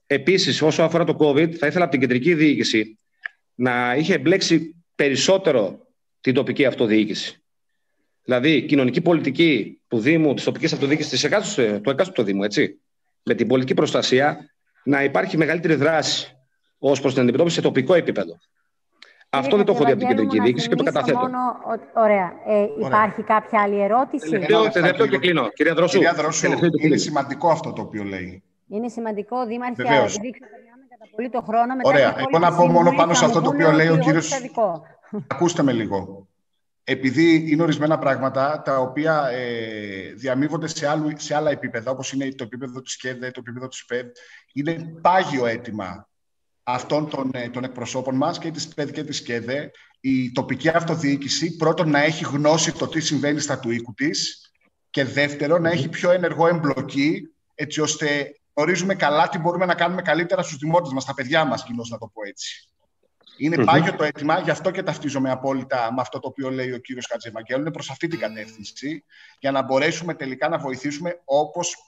Επίσης, όσο αφορά το COVID, θα ήθελα από την κεντρική διοίκηση να είχε εμπλέξει περισσότερο την τοπική αυτοδιοίκηση. Δηλαδή, κοινωνική πολιτική του Δήμου, της τοπικής αυτοδιοίκησης, του εκάστοτε Δήμου, έτσι, με την πολιτική προστασία, να υπάρχει μεγαλύτερη δράση ως προς την αντιμετώπιση σε τοπικό επίπεδο. Αυτό δεν το έχω δει από την κεντρική διοίκηση και το καταθέτω. Ωραία. Υπάρχει κάποια άλλη ερώτηση? Τελευταίο και κλείνω. Κυρία Δρόσου, είναι σημαντικό αυτό το οποίο λέει. Είναι σημαντικό, Δήμαρχε, επειδή ξεπερνάμε κατά πολύ το χρόνο. Ωραία. Εγώ να πω μόνο πάνω σε αυτό το οποίο λέει ο κύριος. Ακούστε με λίγο. Επειδή είναι ορισμένα πράγματα τα οποία διαμείβονται σε άλλα επίπεδα, όπως είναι το επίπεδο της ΚΕΔΕ, το επίπεδο της ΠΕΔ, είναι πάγιο αίτημα αυτών των εκπροσώπων μας και της ΠΕΔ και της ΚΕΔΕ, η τοπική αυτοδιοίκηση πρώτον να έχει γνώση το τι συμβαίνει στα του οίκου της και δεύτερον να έχει πιο ενεργό εμπλοκή, έτσι ώστε γνωρίζουμε καλά τι μπορούμε να κάνουμε καλύτερα στους δημότες μας, στα παιδιά μας κοινώς, να το πω έτσι. Είναι πάγιο το αίτημα, γι' αυτό και ταυτίζομαι απόλυτα με αυτό το οποίο λέει ο κύριος Χατζηευαγγέλου. Είναι προς αυτή την κατεύθυνση, για να μπορέσουμε τελικά να βοηθήσουμε όπως